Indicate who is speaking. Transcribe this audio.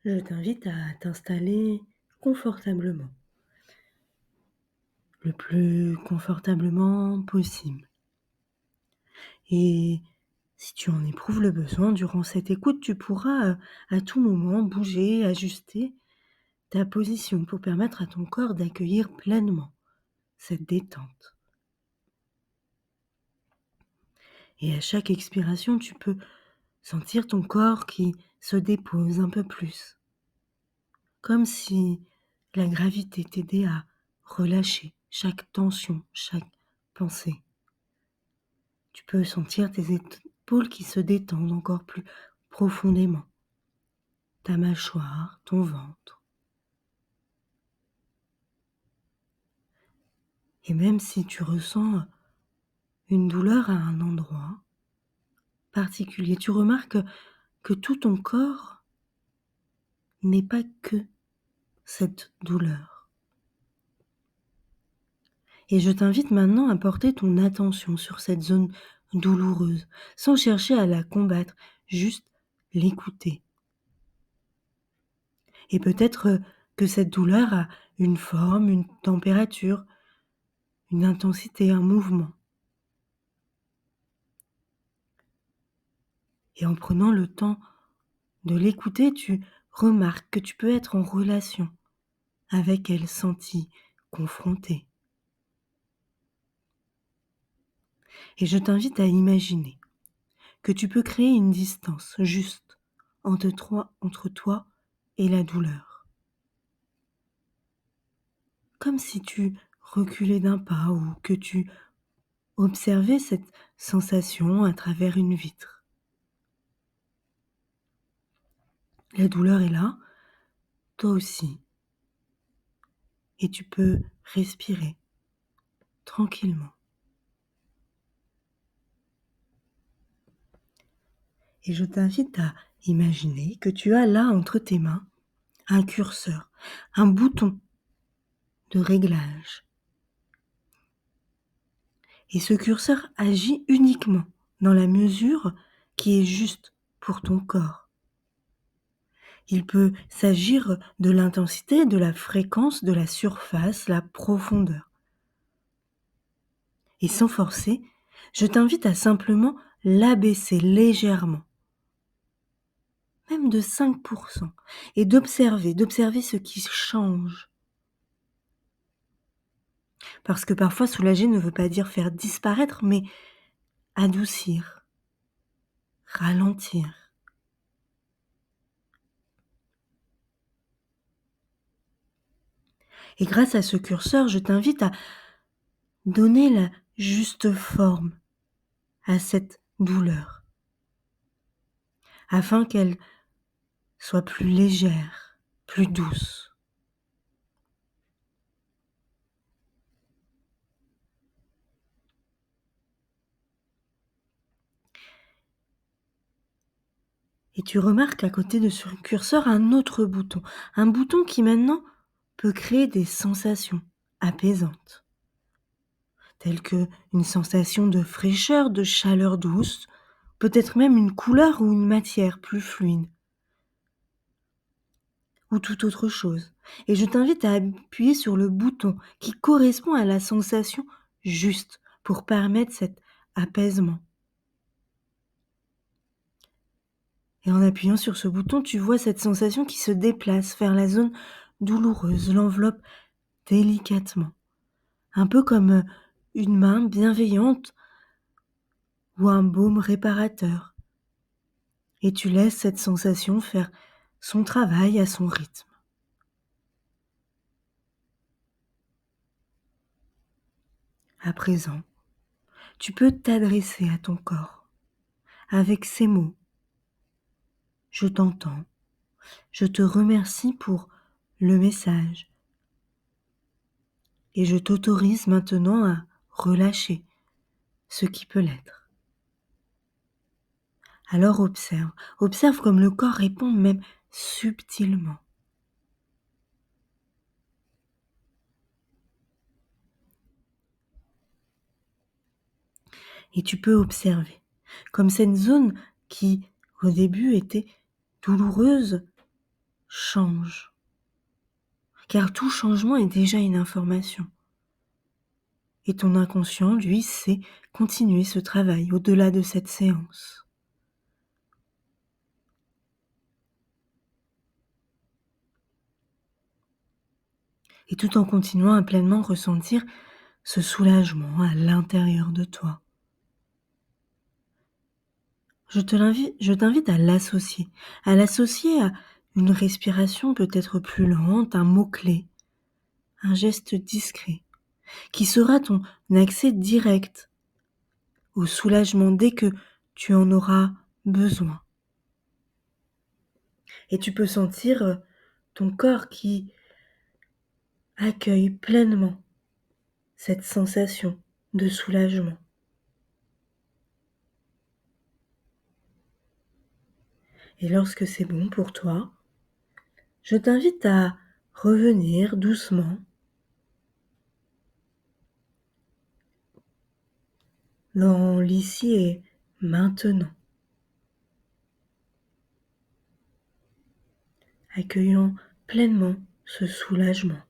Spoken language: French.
Speaker 1: Je t'invite à t'installer confortablement, le plus confortablement possible. Et si tu en éprouves le besoin durant cette écoute, tu pourras à tout moment bouger, ajuster ta position pour permettre à ton corps d'accueillir pleinement cette détente. Et à chaque expiration, tu peux sentir ton corps qui se dépose un peu plus, comme si la gravité t'aidait à relâcher chaque tension, chaque pensée. Tu peux sentir tes épaules qui se détendent encore plus profondément, ta mâchoire, ton ventre. Et même si tu ressens une douleur à un endroit particulier, tu remarques que tout ton corps n'est pas que cette douleur. Et je t'invite maintenant à porter ton attention sur cette zone douloureuse, sans chercher à la combattre, juste l'écouter. Et peut-être que cette douleur a une forme, une température, une intensité, un mouvement. Et en prenant le temps de l'écouter, tu remarques que tu peux être en relation avec elle, sentie, confrontée. Et je t'invite à imaginer que tu peux créer une distance juste entre toi et la douleur. Comme si tu reculais d'un pas ou que tu observais cette sensation à travers une vitre. La douleur est là, toi aussi, et tu peux respirer tranquillement. Et je t'invite à imaginer que tu as là entre tes mains un curseur, un bouton de réglage. Et ce curseur agit uniquement dans la mesure qui est juste pour ton corps. Il peut s'agir de l'intensité, de la fréquence, de la surface, la profondeur. Et sans forcer, je t'invite à simplement l'abaisser légèrement, même de 5%, et d'observer ce qui change. Parce que parfois soulager ne veut pas dire faire disparaître, mais adoucir, ralentir. Et grâce à ce curseur, je t'invite à donner la juste forme à cette douleur, afin qu'elle soit plus légère, plus douce. Et tu remarques à côté de ce curseur un autre bouton, un bouton qui maintenant peut créer des sensations apaisantes, telles que une sensation de fraîcheur, de chaleur douce, peut-être même une couleur ou une matière plus fluide, ou toute autre chose. Et je t'invite à appuyer sur le bouton qui correspond à la sensation juste pour permettre cet apaisement. Et en appuyant sur ce bouton, tu vois cette sensation qui se déplace vers la zone douloureuse, l'enveloppe délicatement, un peu comme une main bienveillante ou un baume réparateur. Et tu laisses cette sensation faire son travail à son rythme. À présent, tu peux t'adresser à ton corps avec ces mots. Je t'entends. Je te remercie pour le message. Et je t'autorise maintenant à relâcher ce qui peut l'être. Alors observe comme le corps répond même subtilement. Et tu peux observer comme cette zone qui au début était douloureuse change. Car tout changement est déjà une information. Et ton inconscient, lui, sait continuer ce travail au-delà de cette séance. Et tout en continuant à pleinement ressentir ce soulagement à l'intérieur de toi. Je t'invite à l'associer à une respiration peut-être plus lente, un mot-clé, un geste discret, qui sera ton accès direct au soulagement dès que tu en auras besoin. Et tu peux sentir ton corps qui accueille pleinement cette sensation de soulagement. Et lorsque c'est bon pour toi, je t'invite à revenir doucement dans l'ici et maintenant, accueillant pleinement ce soulagement.